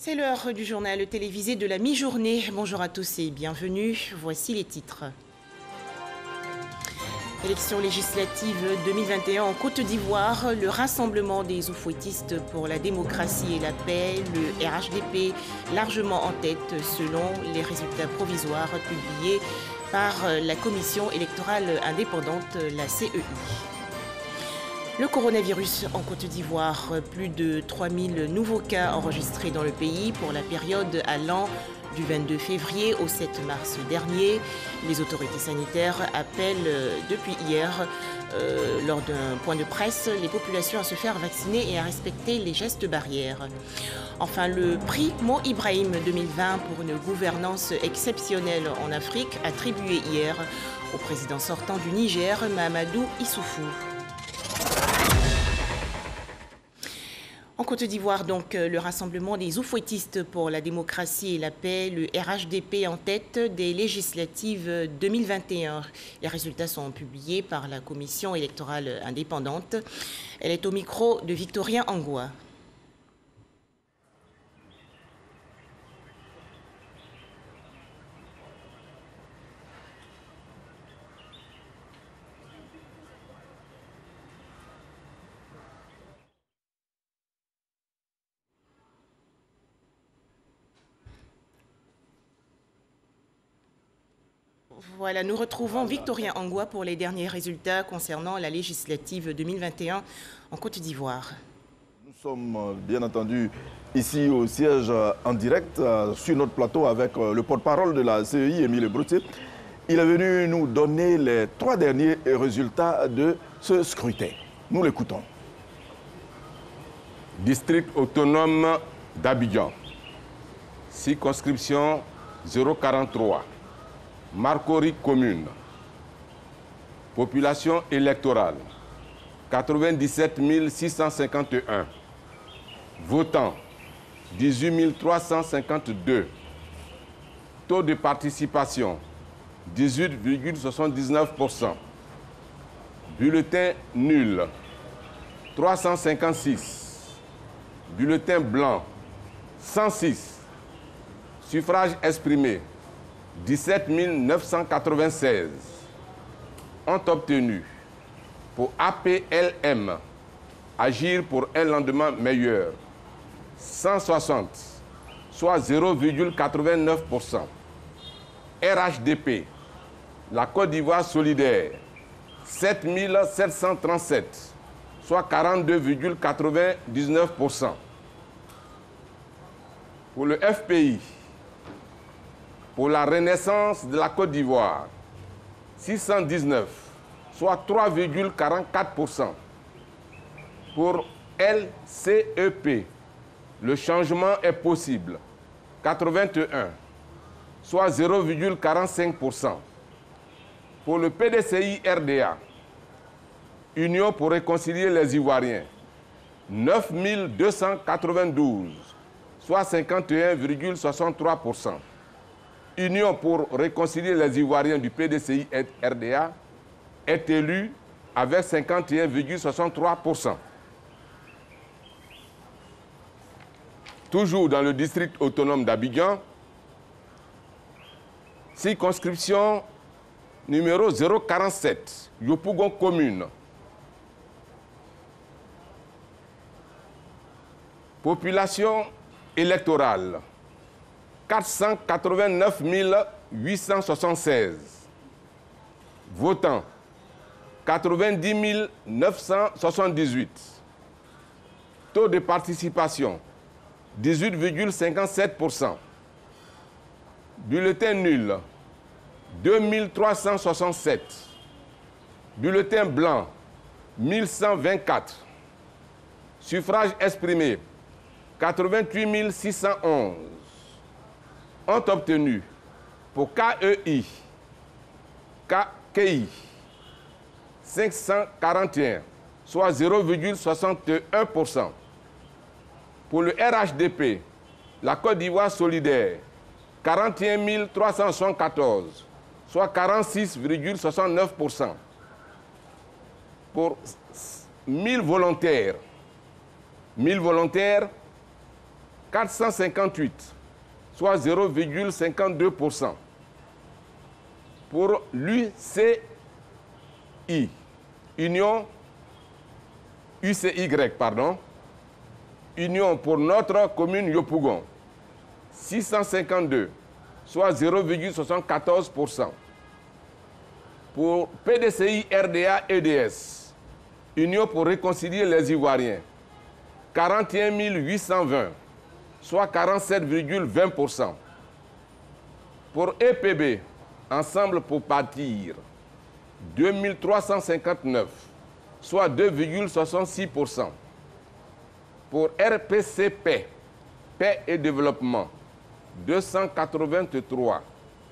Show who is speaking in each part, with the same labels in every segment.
Speaker 1: C'est l'heure du journal télévisé de la mi-journée. Bonjour à tous et bienvenue. Voici les titres. Élections législatives 2021 en Côte d'Ivoire, le Rassemblement des oufouettistes pour la démocratie et la paix, le RHDP, largement en tête selon les résultats provisoires publiés par la Commission électorale indépendante, la CEI. Le coronavirus en Côte d'Ivoire, plus de 3000 nouveaux cas enregistrés dans le pays pour la période allant du 22 février au 7 mars dernier. Les autorités sanitaires appellent depuis hier, lors d'un point de presse, les populations à se faire vacciner et à respecter les gestes barrières. Enfin, le prix Mo Ibrahim 2020 pour une gouvernance exceptionnelle en Afrique, attribué hier au président sortant du Niger, Mahamadou Issoufou. En Côte d'Ivoire, donc, le Rassemblement des oufouettistes pour la démocratie et la paix, le RHDP en tête des législatives 2021. Les résultats sont publiés par la Commission électorale indépendante. Elle est au micro de Victorien Angoua. Voilà, nous retrouvons Victorien Angoua pour les derniers résultats concernant la législative 2021 en Côte d'Ivoire.
Speaker 2: Nous sommes bien entendu ici au siège en direct sur notre plateau avec le porte-parole de la CEI, Émile Broutier. Il est venu nous donner les 3 derniers résultats de ce scrutin. Nous l'écoutons.
Speaker 3: District autonome d'Abidjan, circonscription 043. Marcory commune. Population électorale 97 651. Votants 18 352. Taux de participation 18,79%. Bulletin nul 356. Bulletin blanc 106. Suffrage exprimé 17 996 ont obtenu pour APLM, Agir pour un lendemain meilleur, 160, soit 0,89%. RHDP, la Côte d'Ivoire solidaire, 7 737, soit 42,99%. Pour le FPI, pour la renaissance de la Côte d'Ivoire, 619, soit 3,44%. Pour LCEP, le changement est possible, 81, soit 0,45%. Pour le PDCI RDA, Union pour réconcilier les Ivoiriens, 9 292, soit 51,63%. Union pour réconcilier les Ivoiriens du PDCI RDA est élue avec 51,63%. Toujours dans le district autonome d'Abidjan, circonscription numéro 047, Yopougon commune. Population électorale 489 876. Votants 90 978. Taux de participation 18,57%. Bulletin nul 2367. Bulletin blanc 1124. Suffrage exprimé 88 611. Ont obtenu pour KEI, KI 541, soit 0,61%. Pour le RHDP, la Côte d'Ivoire solidaire, 41 374, soit 46,69%. Pour 1000 volontaires, 458, soit 0,52%. Pour l'UCI, UCY, pardon, Union pour notre commune Yopougon, 652, soit 0,74%. Pour PDCI RDA EDS, Union pour réconcilier les Ivoiriens, 41 820, soit 47,20%. Pour EPB, Ensemble pour bâtir, 2359, soit 2,66%. Pour RPCP, Paix et Développement, 283,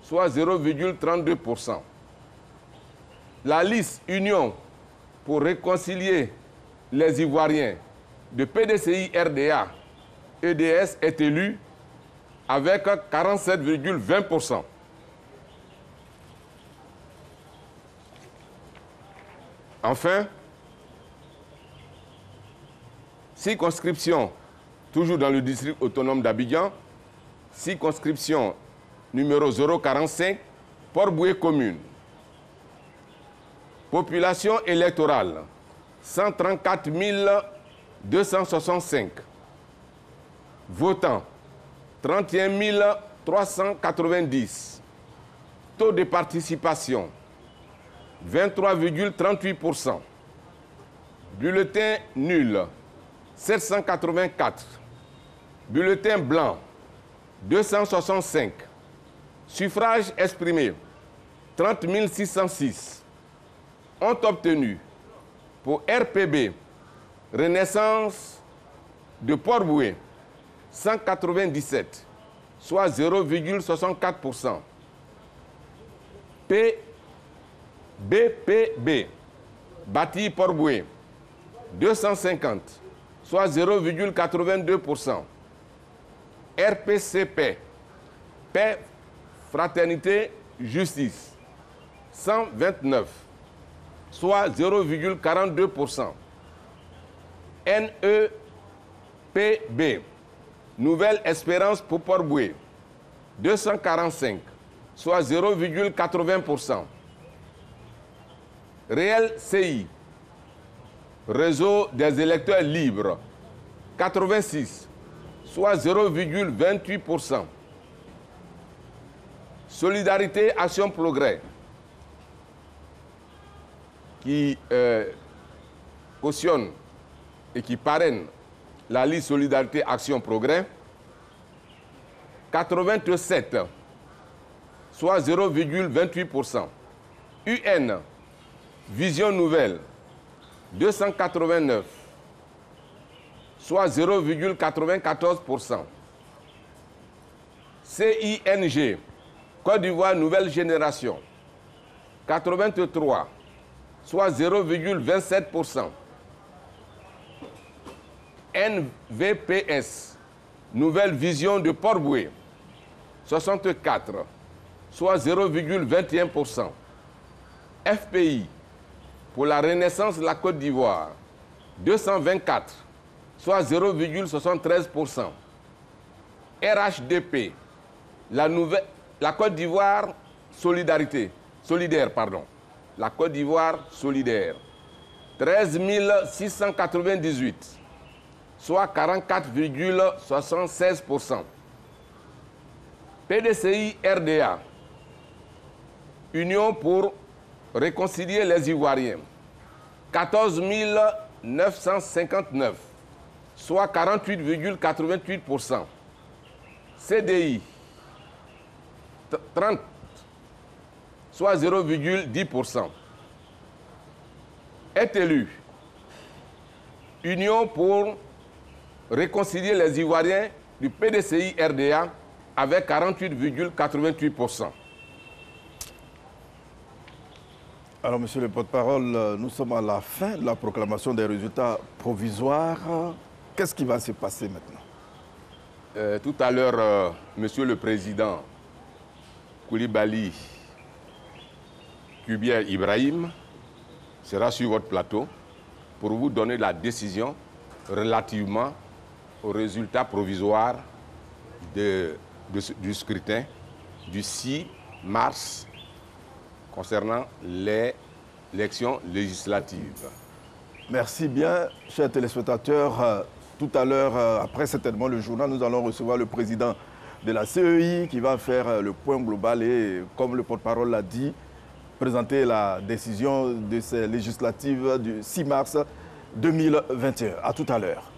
Speaker 3: soit 0,32%. La liste Union pour réconcilier les Ivoiriens de PDCI RDA EDS est élue avec 47,20%. Enfin, circonscription, toujours dans le district autonome d'Abidjan, circonscription numéro 045, Port-Boué commune. Population électorale, 134 265. Votants, 31 390. Taux de participation, 23,38%. Bulletin nul, 784. Bulletin blanc, 265. Suffrage exprimé, 30 606. Ont obtenu pour RPB, Renaissance de Port-Boué, 197, soit 0,64%. BPB, Bâti Port-Boué, 250, soit 0,82%. RPCP, Paix, Fraternité, Justice, 129, soit 0,42%. NEPB, Nouvelle Espérance pour Port-Boué, 245, soit 0,80%. Réel CI, Réseau des électeurs libres, 86, soit 0,28%. Solidarité Action Progrès, qui cautionne et qui parraine la liste Solidarité Action Progrès, 87, soit 0,28%. UN, Vision Nouvelle, 289, soit 0,94%. CING, Côte d'Ivoire Nouvelle Génération, 83, soit 0,27%. NVPS, Nouvelle Vision de Port-Boué, 64, soit 0,21%. FPI, pour la Renaissance de la Côte d'Ivoire, 224, soit 0,73%. RHDP, la Côte d'Ivoire solidaire, la Côte d'Ivoire solidaire, 13 698, soit 44,76%. PDCI RDA, Union pour réconcilier les Ivoiriens, 14 959, soit 48,88%. CDI, 30, soit 0,10%. Est élu Union pour réconcilier les Ivoiriens du PDCI RDA avec 48,88%.
Speaker 2: Alors, monsieur le porte-parole, nous sommes à la fin de la proclamation des résultats provisoires. Qu'est-ce qui va se passer maintenant?
Speaker 3: Tout à l'heure, monsieur le président Koulibaly Kubier Ibrahim sera sur votre plateau pour vous donner la décision relativement aux résultats provisoires du scrutin du 6 mars concernant les élections législatives.
Speaker 2: Merci bien, chers téléspectateurs. Tout à l'heure, après certainement le journal, nous allons recevoir le président de la CEI qui va faire le point global et, comme le porte-parole l'a dit, présenter la décision de ces législatives du 6 mars 2021. À tout à l'heure.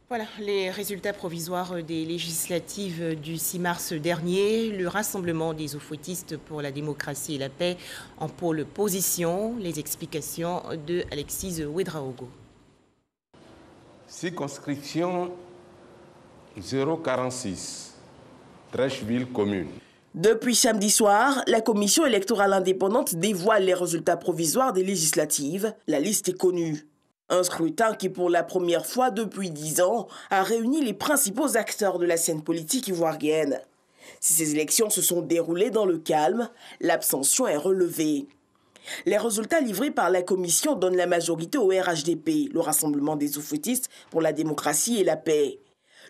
Speaker 1: Voilà les résultats provisoires des législatives du 6 mars dernier. Le rassemblement des oufouettistes pour la démocratie et la paix en pôle position. Les explications de Alexis Ouedraogo.
Speaker 3: Circonscription 046, Trècheville commune.
Speaker 4: Depuis samedi soir, la commission électorale indépendante dévoile les résultats provisoires des législatives. La liste est connue. Un scrutin qui, pour la première fois depuis 10 ans, a réuni les principaux acteurs de la scène politique ivoirienne. Si ces élections se sont déroulées dans le calme, l'abstention est relevée. Les résultats livrés par la commission donnent la majorité au RHDP, le Rassemblement des oufouettistes pour la démocratie et la paix.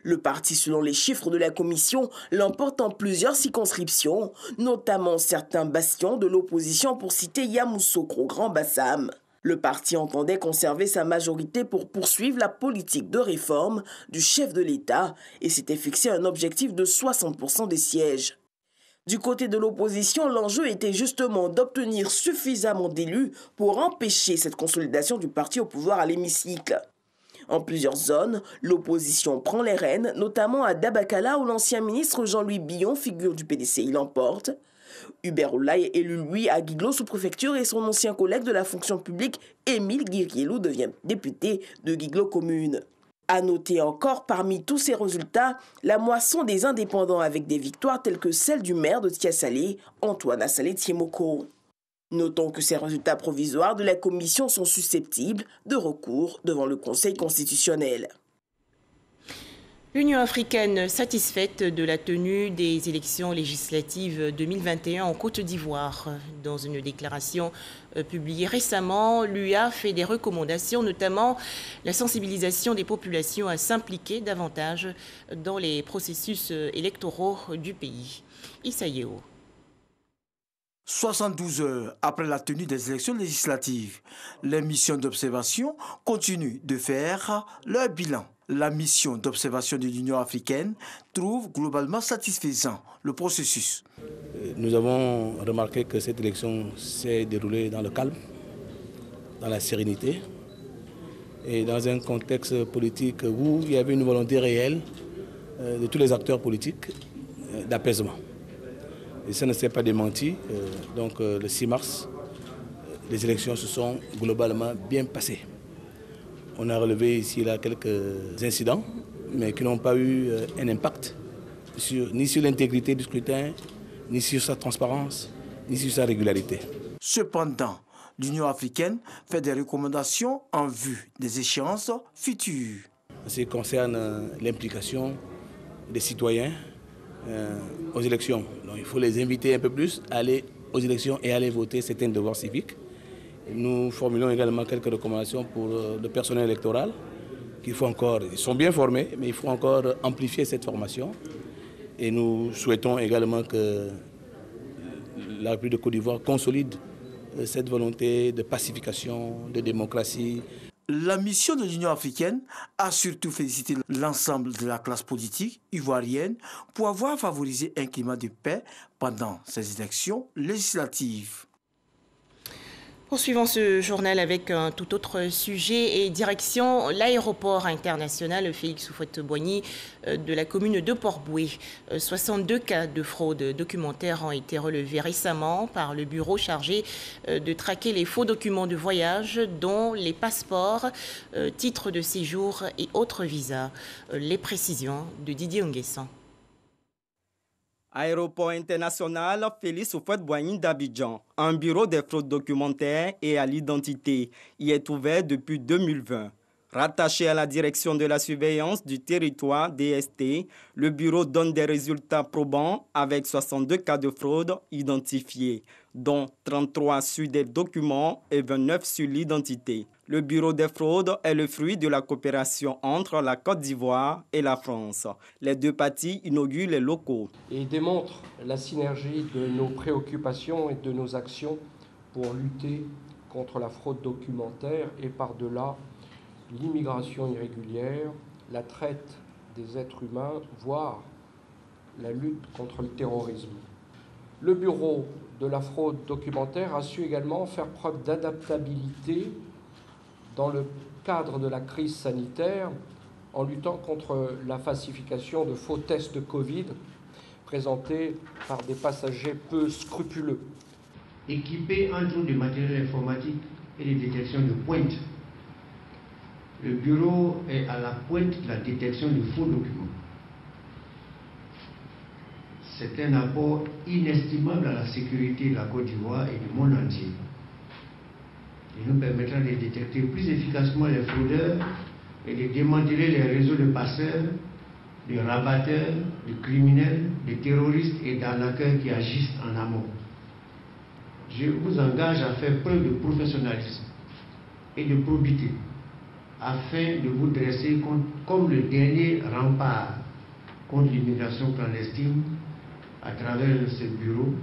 Speaker 4: Le parti, selon les chiffres de la commission, l'emporte en plusieurs circonscriptions, notamment certains bastions de l'opposition pour citer Yamoussoukro, Grand Bassam. Le parti entendait conserver sa majorité pour poursuivre la politique de réforme du chef de l'État et s'était fixé un objectif de 60% des sièges. Du côté de l'opposition, l'enjeu était justement d'obtenir suffisamment d'élus pour empêcher cette consolidation du parti au pouvoir à l'hémicycle. En plusieurs zones, l'opposition prend les rênes, notamment à Dabakala où l'ancien ministre Jean-Louis Billon, figure du PDCI, l'emporte. Hubert Oulaye est élu, lui, à Guiglo sous-préfecture et son ancien collègue de la fonction publique, Émile Guirielou, devient député de Guiglo commune. À noter encore, parmi tous ces résultats, la moisson des indépendants avec des victoires telles que celle du maire de Tiasalé, Antoine Assalé Tiemoko. Notons que ces résultats provisoires de la commission sont susceptibles de recours devant le Conseil constitutionnel.
Speaker 1: L'Union africaine satisfaite de la tenue des élections législatives 2021 en Côte d'Ivoire. Dans une déclaration publiée récemment, l'UA fait des recommandations, notamment la sensibilisation des populations à s'impliquer davantage dans les processus électoraux du pays. Issa Yeo.
Speaker 5: 72 heures après la tenue des élections législatives, les missions d'observation continuent de faire leur bilan. La mission d'observation de l'Union africaine trouve globalement satisfaisant le processus.
Speaker 6: Nous avons remarqué que cette élection s'est déroulée dans le calme, dans la sérénité et dans un contexte politique où il y avait une volonté réelle de tous les acteurs politiques d'apaisement. Et ça ne s'est pas démenti. Donc le 6 mars, les élections se sont globalement bien passées. On a relevé ici là quelques incidents, mais qui n'ont pas eu un impact ni sur l'intégrité du scrutin, ni sur sa transparence, ni sur sa régularité.
Speaker 5: Cependant, l'Union africaine fait des recommandations en vue des échéances futures.
Speaker 6: En ce qui concerne l'implication des citoyens aux élections. Donc, il faut les inviter un peu plus à aller aux élections et à aller voter, c'est un devoir civique. Nous formulons également quelques recommandations pour le personnel électoral, qu'il faut encore, ils sont bien formés, mais il faut encore amplifier cette formation. Et nous souhaitons également que la République de Côte d'Ivoire consolide cette volonté de pacification, de démocratie.
Speaker 5: La mission de l'Union africaine a surtout félicité l'ensemble de la classe politique ivoirienne pour avoir favorisé un climat de paix pendant ces élections législatives.
Speaker 1: Poursuivons ce journal avec un tout autre sujet et direction l'aéroport international Félix Houphouët-Boigny de la commune de Port-Bouët. 62 cas de fraude documentaire ont été relevés récemment par le bureau chargé de traquer les faux documents de voyage, dont les passeports, titres de séjour et autres visas. Les précisions de Didier Nguessan.
Speaker 7: Aéroport international Félix Houphouët-Boigny d'Abidjan. Un bureau des fraudes documentaires et à l'identité y est ouvert depuis 2020. Rattaché à la direction de la surveillance du territoire DST, le bureau donne des résultats probants avec 62 cas de fraude identifiés, dont 33 sur des documents et 29 sur l'identité. Le bureau des fraudes est le fruit de la coopération entre la Côte d'Ivoire et la France. Les deux parties inaugurent les locaux.
Speaker 8: Et démontre la synergie de nos préoccupations et de nos actions pour lutter contre la fraude documentaire et par-delà l'immigration irrégulière, la traite des êtres humains, voire la lutte contre le terrorisme. Le bureau de la fraude documentaire a su également faire preuve d'adaptabilité dans le cadre de la crise sanitaire en luttant contre la falsification de faux tests Covid présentés par des passagers peu scrupuleux.
Speaker 9: Équipé entre autres de matériel informatique et de détection de pointe, le bureau est à la pointe de la détection de faux documents. C'est un apport inestimable à la sécurité de la Côte d'Ivoire et du monde entier. Il nous permettra de détecter plus efficacement les fraudeurs et de démanteler les réseaux de passeurs, de rabatteurs, de criminels, de terroristes et d'arnaqueurs qui agissent en amont. Je vous engage à faire preuve de professionnalisme et de probité afin de vous dresser comme le dernier rempart contre l'immigration clandestine à travers ce bureau.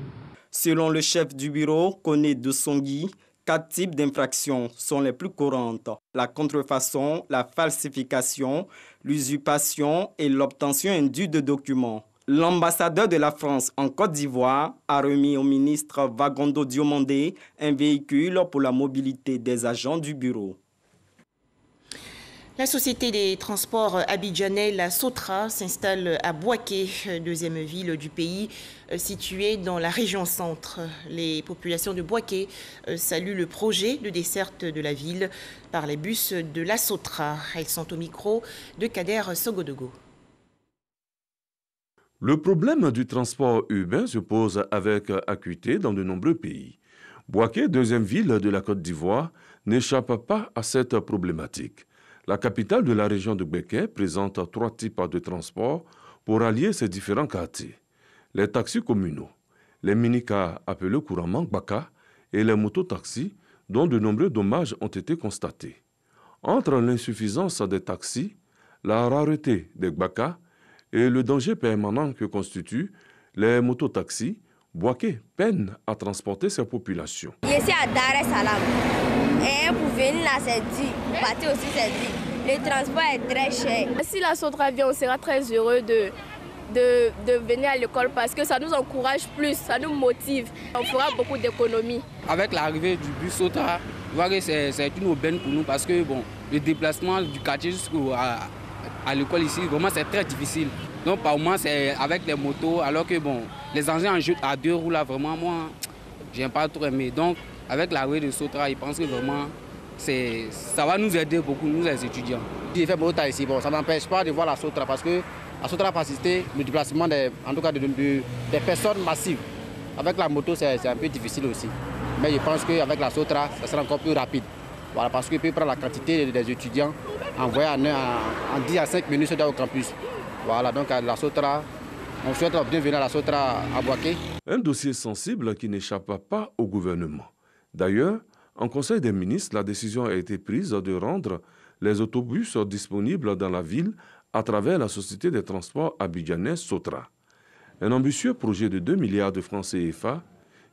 Speaker 7: Selon le chef du bureau, Koné Dessongui, 4 types d'infractions sont les plus courantes: la contrefaçon, la falsification, l'usurpation et l'obtention indue de documents. L'ambassadeur de la France en Côte d'Ivoire a remis au ministre Vagondo Diomandé un véhicule pour la mobilité des agents du bureau.
Speaker 1: La société des transports abidjanais, la Sotra, s'installe à Bouaké, deuxième ville du pays, située dans la région centre. Les populations de Bouaké saluent le projet de desserte de la ville par les bus de la Sotra. Elles sont au micro de Kader Sogodogo.
Speaker 10: Le problème du transport urbain se pose avec acuité dans de nombreux pays. Bouaké, deuxième ville de la Côte d'Ivoire, n'échappe pas à cette problématique. La capitale de la région de Bouaké présente 3 types de transports pour allier ces différents quartiers. Les taxis communaux, les minicars appelés couramment Gbaka et les mototaxis dont de nombreux dommages ont été constatés. Entre l'insuffisance des taxis, la rareté des Gbaka et le danger permanent que constituent les mototaxis, Bouaké peine à transporter ses populations.
Speaker 11: Ici à Dar es Salaam, et pour venir là c'est dit, pour partir aussi c'est dit. Le transport est très cher.
Speaker 12: Si la Sotra vient, on sera très heureux de venir à l'école parce que ça nous encourage plus, ça nous motive. On fera beaucoup d'économies.
Speaker 13: Avec l'arrivée du bus Sotra, c'est une aubaine pour nous parce que bon, le déplacement du quartier jusqu'à l'école ici, vraiment c'est très difficile. Donc par moment c'est avec les motos, alors que bon, les engins à 2 roues là, vraiment moi, j'aime pas trop aimer. Donc avec l'arrivée de Sotra, je pense que vraiment ça va nous aider beaucoup, nous les étudiants.
Speaker 14: J'ai fait Bogota ici, bon, ça ne m'empêche pas de voir la Sotra parce que la Sotra a facilité le déplacement des personnes massives. Avec la moto, c'est un peu difficile aussi. Mais je pense qu'avec la Sotra, ça sera encore plus rapide. Voilà, parce qu'il peut prendre la quantité des étudiants, envoyer en 10 à 5 minutes au campus. Voilà, donc à la Sotra, on souhaite bienvenue à la Sotra à Bouaké.
Speaker 10: Un dossier sensible qui n'échappe pas au gouvernement. D'ailleurs, en Conseil des ministres, la décision a été prise de rendre les autobus disponibles dans la ville à travers la société des transports abidjanais Sotra. Un ambitieux projet de 2 milliards de francs CFA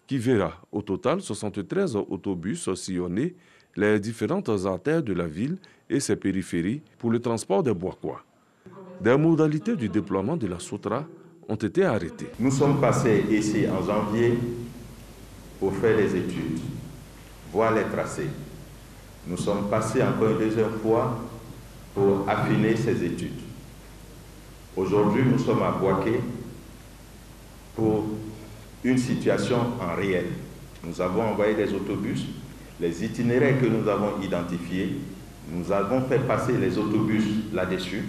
Speaker 10: qui verra au total 73 autobus sillonner les différentes artères de la ville et ses périphéries pour le transport des Bouakois. Des modalités du déploiement de la Sotra ont été arrêtées.
Speaker 15: Nous sommes passés ici en janvier pour faire des études, voir les tracés. Nous sommes passés encore une deuxième fois pour affiner ces études. Aujourd'hui, nous sommes à Bouaké pour une situation en réel. Nous avons envoyé des autobus, les itinéraires que nous avons identifiés, nous avons fait passer les autobus là-dessus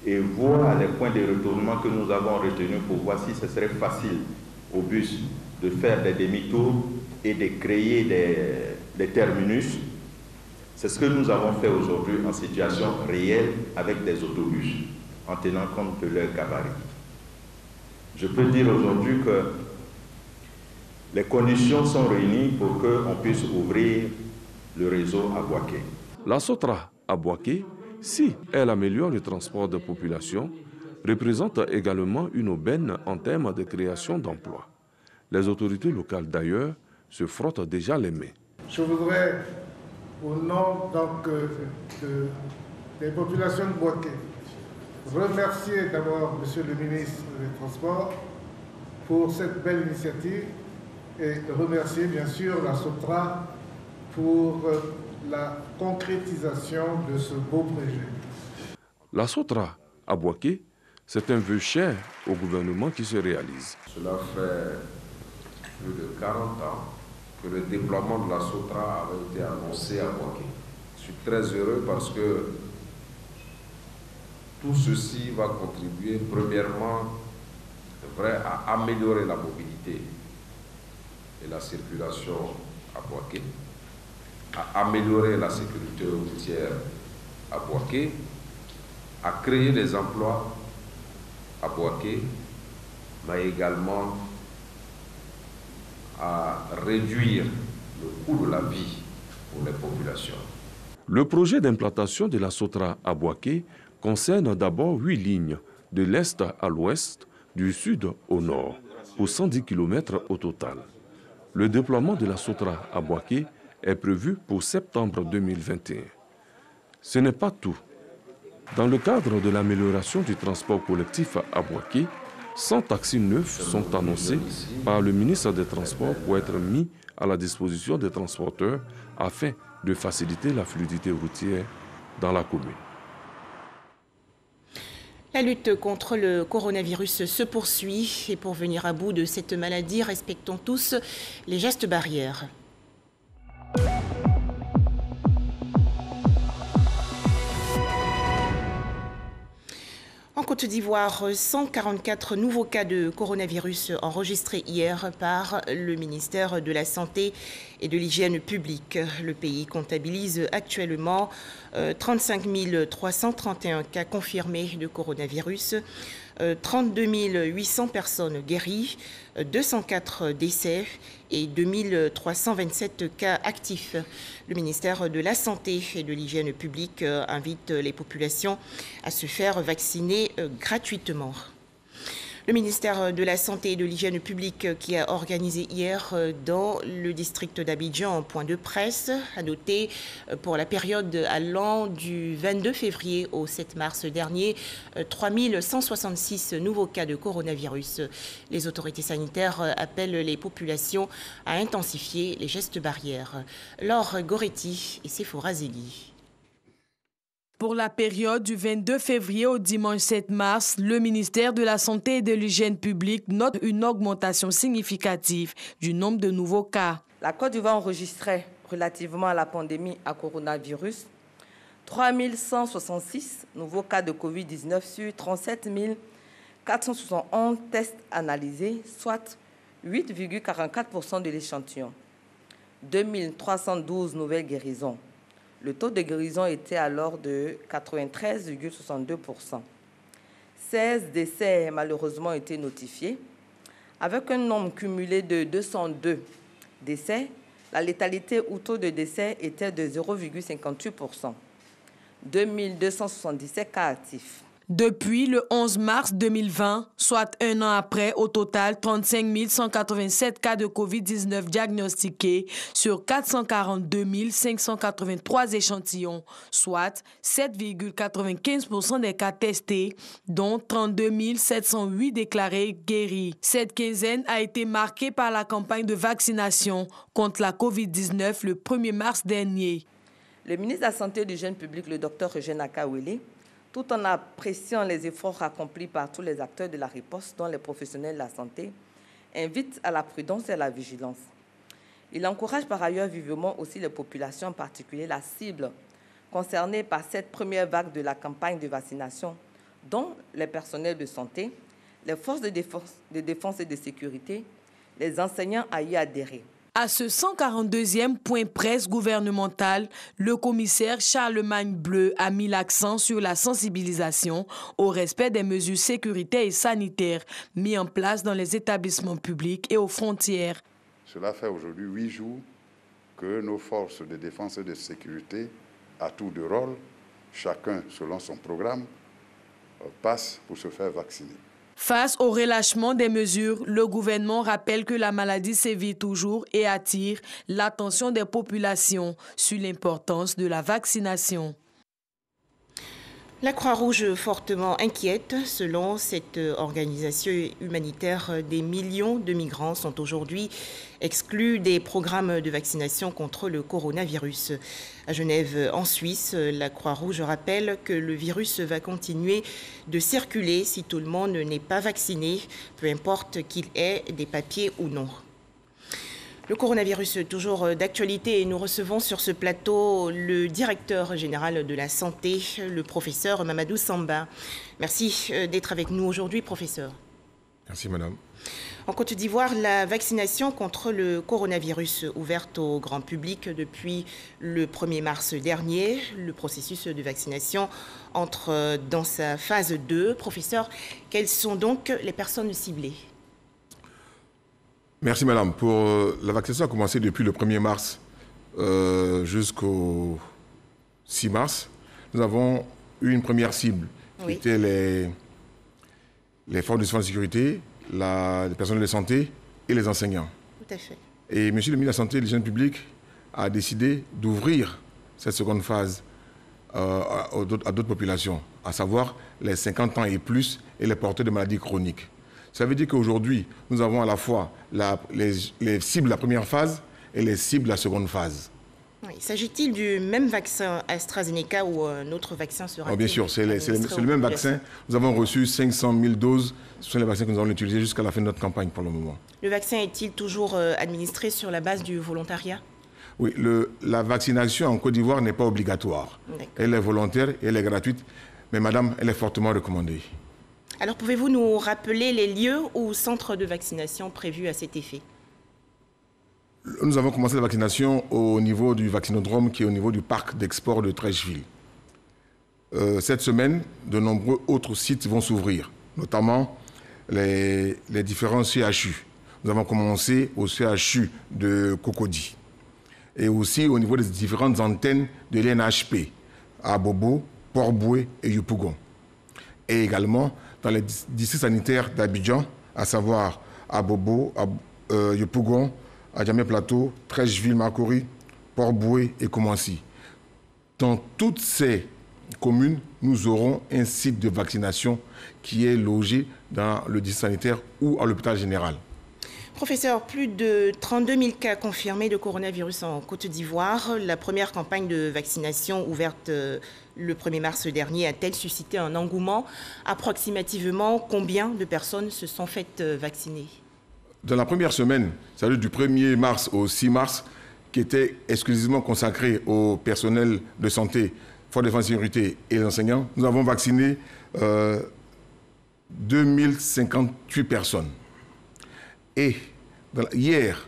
Speaker 15: et voir les points de retournement que nous avons retenus pour voir si ce serait facile aux bus de faire des demi-tours et de créer des terminus. C'est ce que nous avons fait aujourd'hui en situation réelle avec des autobus, en tenant compte de leur gabarit. Je peux dire aujourd'hui que les conditions sont réunies pour qu'on puisse ouvrir le réseau à Bouaké.
Speaker 10: La Sotra à Bouaké, si elle améliore le transport de population, représente également une aubaine en termes de création d'emplois. Les autorités locales d'ailleurs se frottent déjà les mains.
Speaker 16: Je voudrais, au nom des populations de Bouaké, remercier d'abord Monsieur le ministre des Transports pour cette belle initiative et remercier bien sûr la Sotra pour la concrétisation de ce beau projet.
Speaker 10: La Sotra à Bouaké, c'est un vœu cher au gouvernement qui se réalise.
Speaker 3: Cela fait plus de 40 ans que le déploiement de la Sotra avait été annoncé à Bouaké. Je suis très heureux parce que tout ceci va contribuer premièrement à améliorer la mobilité et la circulation à Bouaké, à améliorer la sécurité routière à Bouaké, à créer des emplois à Bouaké, mais également à réduire le coût de la vie pour les populations.
Speaker 10: Le projet d'implantation de la Sotra à Bouaké concerne d'abord 8 lignes, de l'est à l'ouest, du sud au nord, pour 110 km au total. Le déploiement de la Sotra à Bouaké est prévu pour septembre 2021. Ce n'est pas tout. Dans le cadre de l'amélioration du transport collectif à Bouaké, 100 taxis neufs sont annoncés par le ministre des Transports pour être mis à la disposition des transporteurs afin de faciliter la fluidité routière dans la commune.
Speaker 1: La lutte contre le coronavirus se poursuit et pour venir à bout de cette maladie, respectons tous les gestes barrières. En Côte d'Ivoire, 144 nouveaux cas de coronavirus enregistrés hier par le ministère de la Santé et de l'Hygiène publique. Le pays comptabilise actuellement 35 331 cas confirmés de coronavirus, 32 800 personnes guéries, 204 décès et 2327 cas actifs. Le ministère de la Santé et de l'Hygiène publique invite les populations à se faire vacciner gratuitement. Le ministère de la Santé et de l'Hygiène publique qui a organisé hier dans le district d'Abidjan un point de presse a noté pour la période allant du 22 février au 7 mars dernier 3166 nouveaux cas de coronavirus. Les autorités sanitaires appellent les populations à intensifier les gestes barrières. Laure Goretti et Sephora Zegui.
Speaker 17: Pour la période du 22 février au dimanche 7 mars, le ministère de la Santé et de l'Hygiène publique note une augmentation significative du nombre de nouveaux cas.
Speaker 18: La Côte d'Ivoire enregistrait, relativement à la pandémie à coronavirus, 3166 nouveaux cas de Covid-19 sur 37 471 tests analysés, soit 8,44% de l'échantillon. 2312 nouvelles guérisons. Le taux de guérison était alors de 93,62%. 16 décès malheureusement été notifiés. Avec un nombre cumulé de 202 décès, la létalité ou taux de décès était de 0,58%. 2277 cas actifs.
Speaker 17: Depuis le 11 mars 2020, soit un an après, au total, 35 187 cas de COVID-19 diagnostiqués sur 442 583 échantillons, soit 7,95% des cas testés, dont 32 708 déclarés guéris. Cette quinzaine a été marquée par la campagne de vaccination contre la COVID-19 le 1er mars dernier.
Speaker 18: Le ministre de la Santé et de l'Hygiène publique, le Dr Eugène Akawele, tout en appréciant les efforts accomplis par tous les acteurs de la riposte, dont les professionnels de la santé, invite à la prudence et à la vigilance. Il encourage par ailleurs vivement aussi les populations, en particulier la cible concernée par cette première vague de la campagne de vaccination, dont les personnels de santé, les forces de défense et de sécurité, les enseignants à y adhérer.
Speaker 17: À ce 142e point presse gouvernemental, le commissaire Charlemagne Bleu a mis l'accent sur la sensibilisation au respect des mesures sécuritaires et sanitaires mises en place dans les établissements publics et aux frontières.
Speaker 19: Cela fait aujourd'hui 8 jours que nos forces de défense et de sécurité, à tour de rôle, chacun selon son programme, passent pour se faire vacciner.
Speaker 17: Face au relâchement des mesures, le gouvernement rappelle que la maladie sévit toujours et attire l'attention des populations sur l'importance de la vaccination.
Speaker 1: La Croix-Rouge fortement inquiète. Selon cette organisation humanitaire, des millions de migrants sont aujourd'hui exclus des programmes de vaccination contre le coronavirus. À Genève, en Suisse, la Croix-Rouge rappelle que le virus va continuer de circuler si tout le monde n'est pas vacciné, peu importe qu'il ait des papiers ou non. Le coronavirus, toujours d'actualité, et nous recevons sur ce plateau le directeur général de la santé, le professeur Mamadou Samba. Merci d'être avec nous aujourd'hui, professeur.
Speaker 20: Merci, madame.
Speaker 1: En Côte d'Ivoire, la vaccination contre le coronavirus ouverte au grand public depuis le 1er mars dernier. Le processus de vaccination entre dans sa phase 2. Professeur, quelles sont donc les personnes ciblées ?
Speaker 20: Merci, madame. La vaccination a commencé depuis le 1er mars jusqu'au 6 mars. Nous avons eu une première cible qui était les forces de défense et de sécurité, les personnels de santé et les enseignants.
Speaker 1: Tout à fait.
Speaker 20: Et monsieur le ministre de la Santé et de l'Hygiène publique a décidé d'ouvrir cette seconde phase à d'autres populations, à savoir les 50 ans et plus et les porteurs de maladies chroniques. Ça veut dire qu'aujourd'hui, nous avons à la fois les cibles de la première phase et les cibles de la seconde phase.
Speaker 1: Oui. S'agit-il du même vaccin AstraZeneca ou un autre vaccin sera-t-il?
Speaker 20: Bien sûr, c'est le même vaccin. Nous avons reçu 500 000 doses. Ce sont les vaccins que nous allons utiliser jusqu'à la fin de notre campagne pour le moment.
Speaker 1: Le vaccin est-il toujours administré sur la base du volontariat?
Speaker 20: Oui, la vaccination en Côte d'Ivoire n'est pas obligatoire. Elle est volontaire et elle est gratuite. Mais madame, elle est fortement recommandée.
Speaker 1: Alors, pouvez-vous nous rappeler les lieux ou centres de vaccination prévus à cet effet?
Speaker 20: Nous avons commencé la vaccination au niveau du vaccinodrome qui est au niveau du parc d'export de Treichville. Cette semaine, de nombreux autres sites vont s'ouvrir, notamment les différents CHU. Nous avons commencé au CHU de Cocody et aussi au niveau des différentes antennes de l'NHP à Bobo, Port-Boué et Yopougon. Et également dans les districts sanitaires d'Abidjan, à savoir à Bobo, à Yopougon, à Djamé-Plateau, Treichville, Makori, Port-Boué et Koumansi. Dans toutes ces communes, nous aurons un site de vaccination qui est logé dans le district sanitaire ou à l'hôpital général.
Speaker 1: Professeur, plus de 32 000 cas confirmés de coronavirus en Côte d'Ivoire. La première campagne de vaccination ouverte le 1er mars dernier a-t-elle suscité un engouement? Approximativement, combien de personnes se sont faites vacciner?
Speaker 20: Dans la première semaine, c'est-à-dire du 1er mars au 6 mars, qui était exclusivement consacrée au personnel de santé, forces de défense et de sécurité et les enseignants, nous avons vacciné 2058 personnes. Et hier,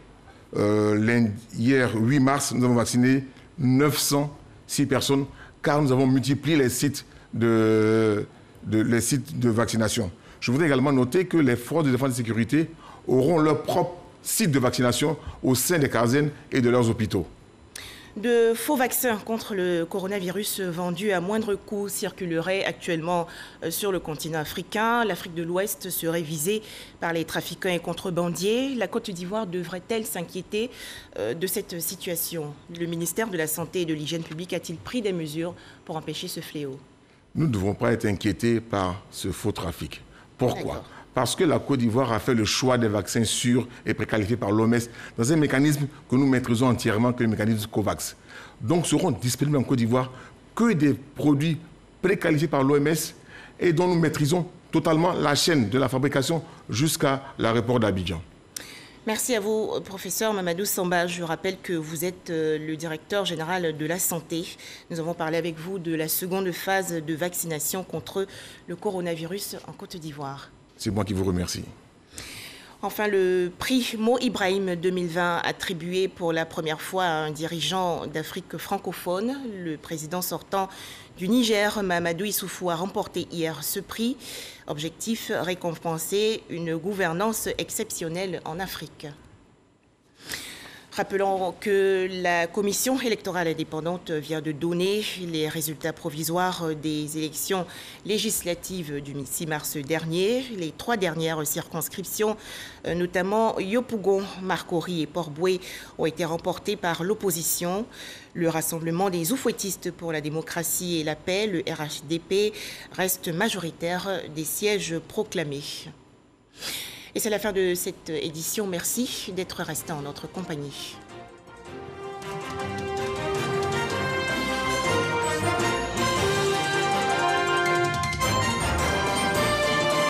Speaker 20: 8 mars, nous avons vacciné 906 personnes, car nous avons multiplié les sites de vaccination. Je voudrais également noter que les forces de défense et de sécurité auront leur propre site de vaccination au sein des casernes et de leurs hôpitaux.
Speaker 1: De faux vaccins contre le coronavirus vendus à moindre coût circuleraient actuellement sur le continent africain. L'Afrique de l'Ouest serait visée par les trafiquants et contrebandiers. La Côte d'Ivoire devrait-elle s'inquiéter de cette situation? Le ministère de la Santé et de l'Hygiène publique a-t-il pris des mesures pour empêcher ce fléau?
Speaker 20: Nous ne devons pas être inquiétés par ce faux trafic. Pourquoi? Parce que la Côte d'Ivoire a fait le choix des vaccins sûrs et préqualifiés par l'OMS dans un mécanisme que nous maîtrisons entièrement, que le mécanisme COVAX. Donc seront disponibles en Côte d'Ivoire que des produits préqualifiés par l'OMS et dont nous maîtrisons totalement la chaîne de la fabrication jusqu'à l'aéroport d'Abidjan.
Speaker 1: Merci à vous, professeur Mamadou Samba. Je rappelle que vous êtes le directeur général de la santé. Nous avons parlé avec vous de la seconde phase de vaccination contre le coronavirus en Côte d'Ivoire.
Speaker 20: C'est moi qui vous remercie.
Speaker 1: Enfin, le prix Mo Ibrahim 2020 attribué pour la première fois à un dirigeant d'Afrique francophone. Le président sortant du Niger, Mahamadou Issoufou, a remporté hier ce prix. Objectif, récompenser une gouvernance exceptionnelle en Afrique. Rappelons que la commission électorale indépendante vient de donner les résultats provisoires des élections législatives du 6 mars dernier. Les 3 dernières circonscriptions, notamment Yopougon, Marcory et Port-Boué, ont été remportées par l'opposition. Le Rassemblement des oufouettistes pour la démocratie et la paix, le RHDP, reste majoritaire des sièges proclamés. Et c'est la fin de cette édition. Merci d'être resté en notre compagnie.